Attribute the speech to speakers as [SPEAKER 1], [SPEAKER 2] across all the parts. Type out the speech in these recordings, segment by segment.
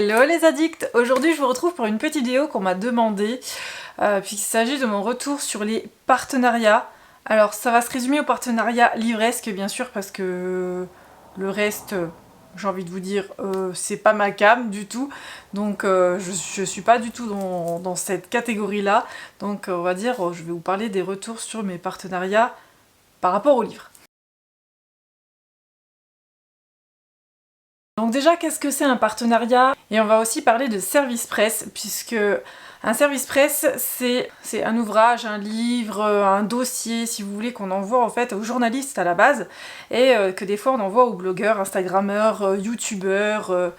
[SPEAKER 1] Hello les addicts! Aujourd'hui je vous retrouve pour une petite vidéo qu'on m'a demandé puisqu'il s'agit de mon retour sur les partenariats. Alors ça va se résumer au partenariat livresque bien sûr parce que le reste, j'ai envie de vous dire, c'est pas ma came du tout. Donc je suis pas du tout dans cette catégorie-là. Donc on va dire, je vais vous parler des retours sur mes partenariats par rapport aux livres. Donc déjà, qu'est-ce que c'est un partenariat? Et on va aussi parler de service presse, puisque un service presse, c'est un ouvrage, un livre, un dossier, si vous voulez, qu'on envoie en fait aux journalistes à la base, et que des fois on envoie aux blogueurs, instagrammeurs, youtubeurs,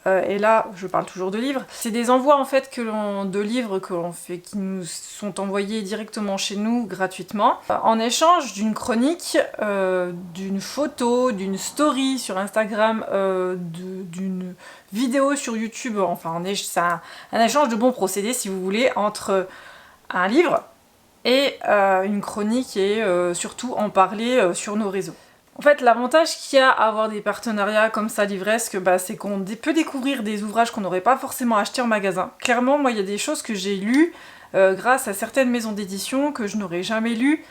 [SPEAKER 1] et là, je parle toujours de livres. C'est des envois en fait de livres que l'on fait, qui nous sont envoyés directement chez nous gratuitement, en échange d'une chronique, d'une photo, d'une story sur Instagram, d'une vidéo sur YouTube. Enfin, c'est un échange de bons procédés, si vous voulez, entre un livre et une chronique et surtout en parler sur nos réseaux. En fait, l'avantage qu'il y a à avoir des partenariats comme ça livresque, c'est qu'on peut découvrir des ouvrages qu'on n'aurait pas forcément achetés en magasin. Clairement, moi, il y a des choses que j'ai lues grâce à certaines maisons d'édition que je n'aurais jamais lues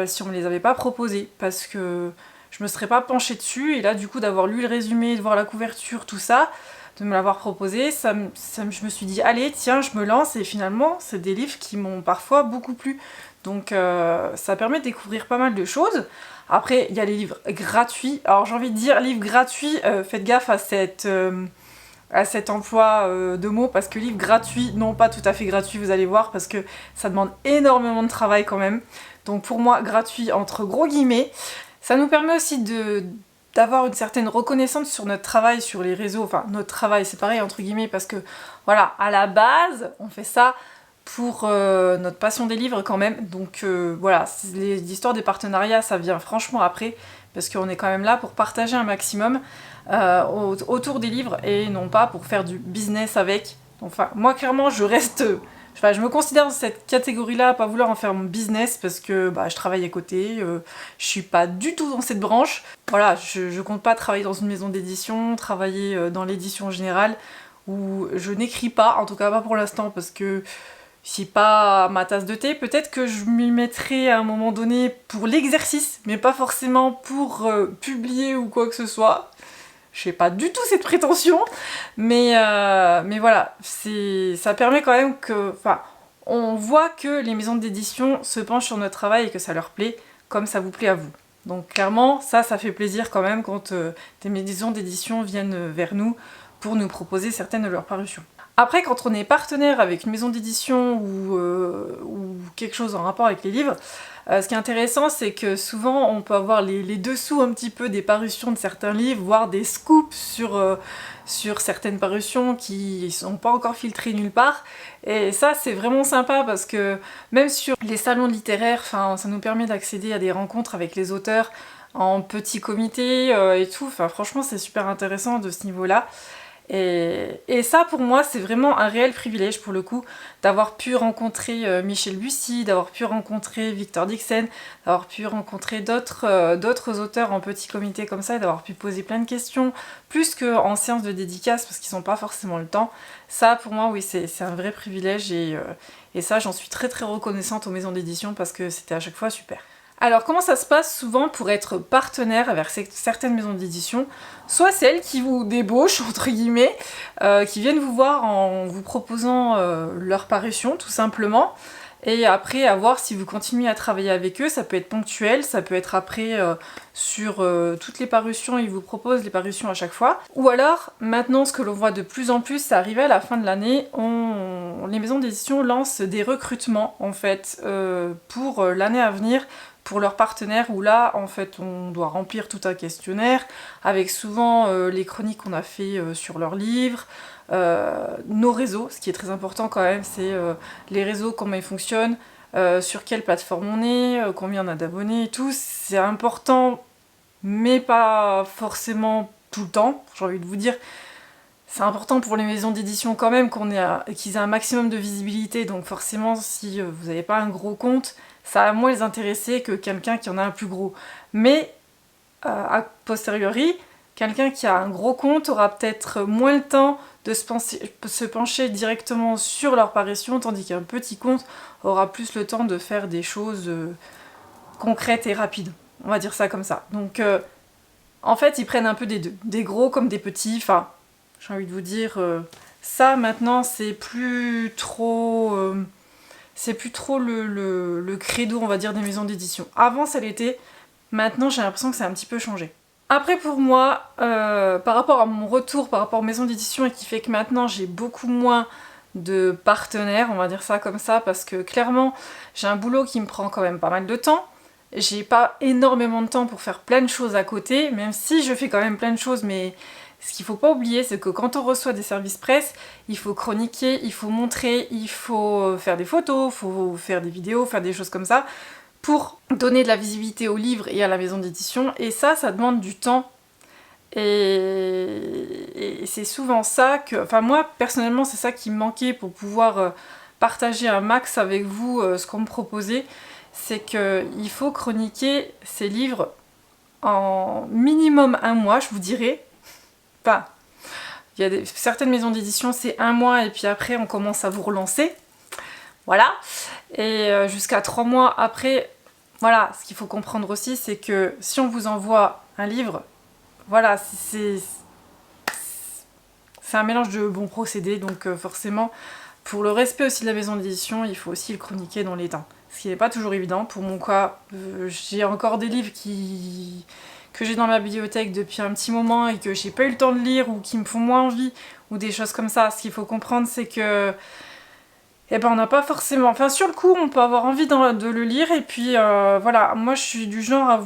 [SPEAKER 1] si on ne me les avait pas proposées, parce que je me serais pas penchée dessus, et là, du coup, d'avoir lu le résumé, de voir la couverture, tout ça, de me l'avoir proposé, je me suis dit, allez, tiens, je me lance, et finalement, c'est des livres qui m'ont parfois beaucoup plu. Donc ça permet de découvrir pas mal de choses. Après, il y a les livres gratuits. Alors j'ai envie de dire, livres gratuits, faites gaffe à cet emploi de mots, parce que livres gratuits, non pas tout à fait gratuits, vous allez voir, parce que ça demande énormément de travail quand même. Donc pour moi, gratuit entre gros guillemets. Ça nous permet aussi d'avoir une certaine reconnaissance sur notre travail sur les réseaux. Enfin, notre travail, c'est pareil entre guillemets, parce que voilà, à la base, on fait ça pour notre passion des livres quand même. Donc voilà, l'histoire des partenariats, ça vient franchement après, parce qu'on est quand même là pour partager un maximum autour des livres, et non pas pour faire du business avec. Enfin, moi clairement, je me considère dans cette catégorie-là, à pas vouloir en faire mon business, parce que je travaille à côté, je suis pas du tout dans cette branche. Voilà, je compte pas travailler dans une maison d'édition, travailler dans l'édition générale, où je n'écris pas, en tout cas pas pour l'instant, parce que c'est pas ma tasse de thé. Peut-être que je m'y mettrai à un moment donné pour l'exercice, mais pas forcément pour publier ou quoi que ce soit. Je n'ai pas du tout cette prétention, mais voilà, ça permet quand même que... Enfin, on voit que les maisons d'édition se penchent sur notre travail et que ça leur plaît, comme ça vous plaît à vous. Donc clairement, ça fait plaisir quand même quand des maisons d'édition viennent vers nous pour nous proposer certaines de leurs parutions. Après, quand on est partenaire avec une maison d'édition ou quelque chose en rapport avec les livres, ce qui est intéressant, c'est que souvent on peut avoir les dessous un petit peu des parutions de certains livres, voire des scoops sur certaines parutions qui sont pas encore filtrées nulle part. Et ça, c'est vraiment sympa, parce que même sur les salons littéraires, ça nous permet d'accéder à des rencontres avec les auteurs en petit comité et tout. Enfin, franchement, c'est super intéressant de ce niveau-là. Et ça, pour moi, c'est vraiment un réel privilège, pour le coup, d'avoir pu rencontrer Michel Bussy, d'avoir pu rencontrer Victor Dixon, d'avoir pu rencontrer d'autres auteurs en petit comité comme ça, et d'avoir pu poser plein de questions, plus qu'en séance de dédicace, parce qu'ils n'ont pas forcément le temps. Ça, pour moi, oui, c'est un vrai privilège, et ça, j'en suis très très reconnaissante aux maisons d'édition, parce que c'était à chaque fois super. Alors comment ça se passe souvent pour être partenaire avec certaines maisons d'édition? Soit celles qui vous débauchent, entre guillemets, qui viennent vous voir en vous proposant leur parution, tout simplement, et après à voir si vous continuez à travailler avec eux. Ça peut être ponctuel, ça peut être après sur toutes les parutions, ils vous proposent les parutions à chaque fois. Ou alors, maintenant ce que l'on voit de plus en plus, ça arrive à la fin de l'année, les maisons d'édition lancent des recrutements en fait pour l'année à venir, pour leurs partenaires, où là en fait on doit remplir tout un questionnaire avec souvent les chroniques qu'on a fait sur leurs livres, nos réseaux, ce qui est très important quand même, c'est les réseaux, comment ils fonctionnent, sur quelle plateforme on est, combien on a d'abonnés et tout. C'est important, mais pas forcément tout le temps, j'ai envie de vous dire. C'est important pour les maisons d'édition quand même qu'ils aient un maximum de visibilité, donc forcément si vous n'avez pas un gros compte, ça va moins les intéresser que quelqu'un qui en a un plus gros. Mais a posteriori, quelqu'un qui a un gros compte aura peut-être moins le temps de se pencher directement sur leur parution, tandis qu'un petit compte aura plus le temps de faire des choses concrètes et rapides. On va dire ça comme ça. Donc en fait, ils prennent un peu des deux. Des gros comme des petits. Enfin, j'ai envie de vous dire, ça maintenant, c'est plus trop le credo, on va dire, des maisons d'édition. Avant, ça l'était. Maintenant, j'ai l'impression que ça a un petit peu changé. Après, pour moi, par rapport à mon retour, par rapport aux maisons d'édition, et qui fait que maintenant, j'ai beaucoup moins de partenaires, on va dire ça comme ça, parce que clairement, j'ai un boulot qui me prend quand même pas mal de temps. J'ai pas énormément de temps pour faire plein de choses à côté, même si je fais quand même plein de choses, mais ce qu'il faut pas oublier, c'est que quand on reçoit des services presse, il faut chroniquer, il faut montrer, il faut faire des photos, il faut faire des vidéos, faire des choses comme ça, pour donner de la visibilité au livre et à la maison d'édition, et ça demande du temps. Et c'est souvent ça que... Enfin moi, personnellement, c'est ça qui me manquait pour pouvoir partager un max avec vous ce qu'on me proposait. C'est qu'il faut chroniquer ces livres en minimum 1 mois, je vous dirais. Enfin, il y a certaines maisons d'édition, c'est 1 mois et puis après on commence à vous relancer. Voilà. Et jusqu'à 3 mois après, voilà, ce qu'il faut comprendre aussi, c'est que si on vous envoie un livre, voilà, c'est un mélange de bons procédés, donc forcément, pour le respect aussi de la maison d'édition, il faut aussi le chroniquer dans les temps. Ce qui n'est pas toujours évident. Pour mon cas, j'ai encore des livres que j'ai dans ma bibliothèque depuis un petit moment et que j'ai pas eu le temps de lire ou qui me font moins envie ou des choses comme ça. Ce qu'il faut comprendre, c'est que on n'a pas forcément... Enfin, sur le coup, on peut avoir envie de le lire et puis voilà. Moi, je suis du genre à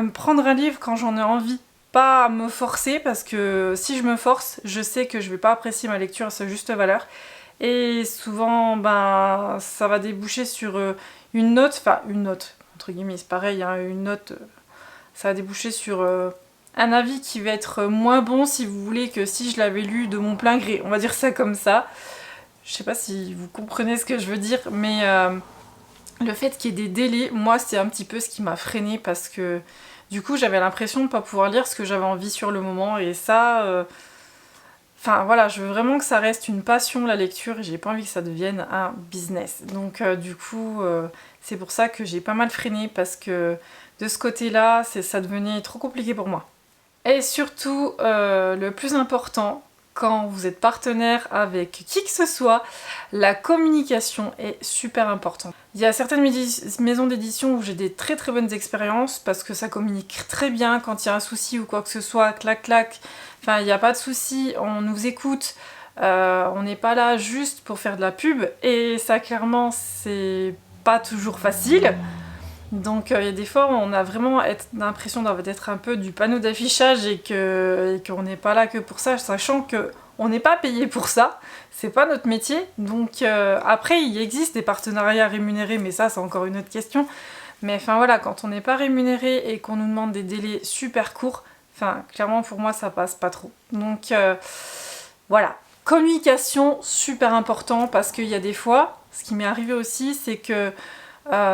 [SPEAKER 1] me prendre un livre quand j'en ai envie. Pas à me forcer parce que si je me force, je sais que je vais pas apprécier ma lecture à sa juste valeur. Et souvent, ça va déboucher sur une note, entre guillemets, c'est pareil, hein, une note, ça va déboucher sur un avis qui va être moins bon, si vous voulez, que si je l'avais lu de mon plein gré. On va dire ça comme ça. Je sais pas si vous comprenez ce que je veux dire, mais le fait qu'il y ait des délais, moi, c'est un petit peu ce qui m'a freinée parce que du coup, j'avais l'impression de pas pouvoir lire ce que j'avais envie sur le moment et ça... Enfin voilà, je veux vraiment que ça reste une passion la lecture et j'ai pas envie que ça devienne un business. Donc du coup, c'est pour ça que j'ai pas mal freiné parce que de ce côté-là, ça devenait trop compliqué pour moi. Et surtout, le plus important, quand vous êtes partenaire avec qui que ce soit, la communication est super importante. Il y a certaines maisons d'édition où j'ai des très très bonnes expériences parce que ça communique très bien quand il y a un souci ou quoi que ce soit, clac clac. Enfin, il n'y a pas de souci, on nous écoute, on n'est pas là juste pour faire de la pub et ça clairement c'est pas toujours facile. Donc il y a des fois où on a vraiment l'impression d'être un peu du panneau d'affichage et qu'on n'est pas là que pour ça, sachant qu'on n'est pas payé pour ça, c'est pas notre métier. Donc après il existe des partenariats rémunérés, mais ça c'est encore une autre question. Mais enfin voilà, quand on n'est pas rémunéré et qu'on nous demande des délais super courts, enfin, clairement pour moi ça passe pas trop. Donc voilà, communication super important parce qu'il y a des fois, ce qui m'est arrivé aussi, c'est que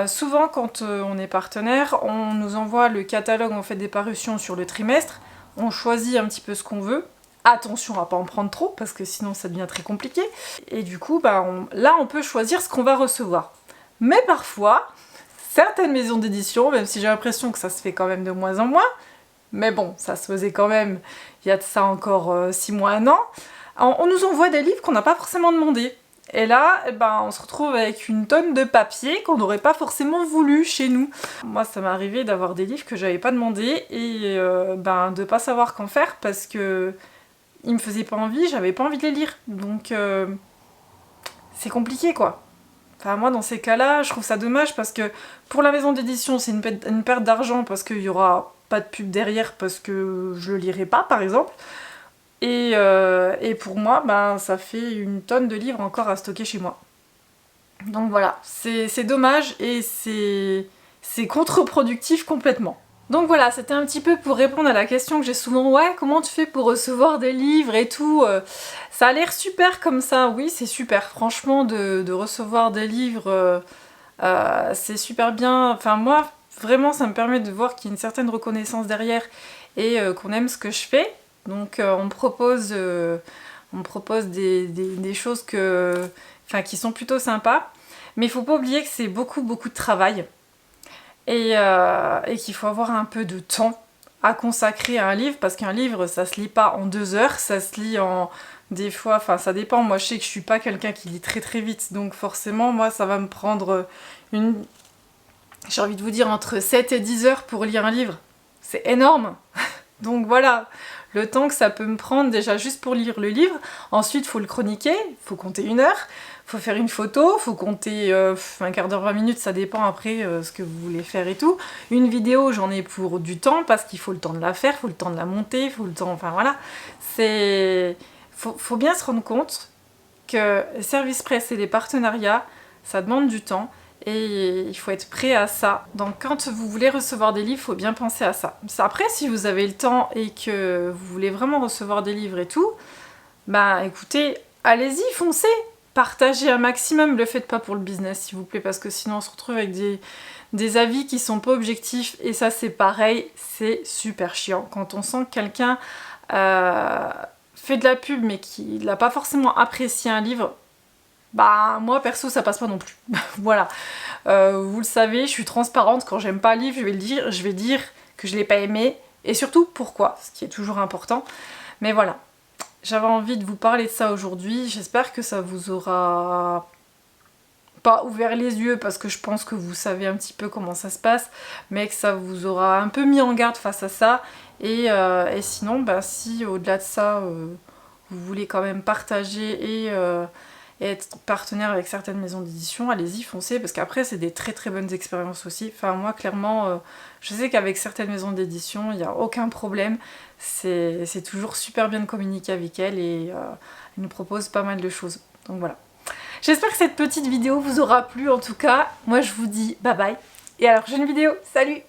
[SPEAKER 1] souvent quand on est partenaire, on nous envoie le catalogue, on fait des parutions sur le trimestre, on choisit un petit peu ce qu'on veut. Attention à pas en prendre trop parce que sinon ça devient très compliqué. Et du coup, là on peut choisir ce qu'on va recevoir. Mais parfois, certaines maisons d'édition, même si j'ai l'impression que ça se fait quand même de moins en moins, mais bon, ça se faisait quand même il y a de ça encore 6 mois, 1 an, on nous envoie des livres qu'on n'a pas forcément demandé. Et là, on se retrouve avec une tonne de papier qu'on n'aurait pas forcément voulu chez nous. Moi, ça m'est arrivé d'avoir des livres que j'avais pas demandé et de pas savoir qu'en faire parce que ils me faisaient pas envie, j'avais pas envie de les lire. Donc, c'est compliqué quoi. Enfin, moi, dans ces cas-là, je trouve ça dommage parce que pour la maison d'édition, c'est une perte d'argent parce qu'il y aura pas de pub derrière parce que je le lirai pas, par exemple. Et pour moi, ça fait une tonne de livres encore à stocker chez moi. Donc voilà, c'est dommage et c'est contre-productif complètement. Donc voilà, c'était un petit peu pour répondre à la question que j'ai souvent, ouais, comment tu fais pour recevoir des livres et tout. Ça a l'air super comme ça, oui, c'est super. Franchement, de recevoir des livres, c'est super bien. Enfin moi, vraiment, ça me permet de voir qu'il y a une certaine reconnaissance derrière et qu'on aime ce que je fais. Donc on me propose on me propose des choses qui sont plutôt sympas. Mais il faut pas oublier que c'est beaucoup de travail et qu'il faut avoir un peu de temps à consacrer à un livre, parce qu'un livre, ça se lit pas en 2 heures, ça se lit en... Des fois, enfin ça dépend, moi je sais que je suis pas quelqu'un qui lit très vite, donc forcément, moi ça va me prendre j'ai envie de vous dire entre 7 et 10 heures pour lire un livre. C'est énorme. Donc voilà, le temps que ça peut me prendre déjà juste pour lire le livre. Ensuite, il faut le chroniquer, il faut compter 1 heure, il faut faire une photo, il faut compter un quart d'heure, 20 minutes, ça dépend après ce que vous voulez faire et tout. Une vidéo, j'en ai pour du temps, parce qu'il faut le temps de la faire, il faut le temps de la monter, il faut le temps... Enfin voilà, faut bien se rendre compte que Service Presse et les partenariats, ça demande du temps. Et il faut être prêt à ça. Donc quand vous voulez recevoir des livres, il faut bien penser à ça. Après, si vous avez le temps et que vous voulez vraiment recevoir des livres et tout, bah écoutez, allez-y, foncez. Partagez un maximum, le faites pas pour le business s'il vous plaît, parce que sinon on se retrouve avec des avis qui sont pas objectifs, et ça c'est pareil, c'est super chiant. Quand on sent que quelqu'un fait de la pub mais qu'il n'a pas forcément apprécié un livre, bah moi perso ça passe pas non plus. Voilà, vous le savez, je suis transparente, quand j'aime pas un livre je vais dire que je l'ai pas aimé, et surtout pourquoi, ce qui est toujours important. Mais voilà, j'avais envie de vous parler de ça aujourd'hui, j'espère que ça vous aura pas ouvert les yeux, parce que je pense que vous savez un petit peu comment ça se passe, mais que ça vous aura un peu mis en garde face à ça, et sinon, bah, si au-delà de ça, vous voulez quand même partager et être partenaire avec certaines maisons d'édition, allez-y, foncez, parce qu'après c'est des très bonnes expériences aussi. Enfin moi clairement, je sais qu'avec certaines maisons d'édition, il n'y a aucun problème, c'est toujours super bien de communiquer avec elles, et elles nous proposent pas mal de choses. Donc voilà. J'espère que cette petite vidéo vous aura plu, en tout cas, moi je vous dis bye bye, et à la prochaine vidéo, salut!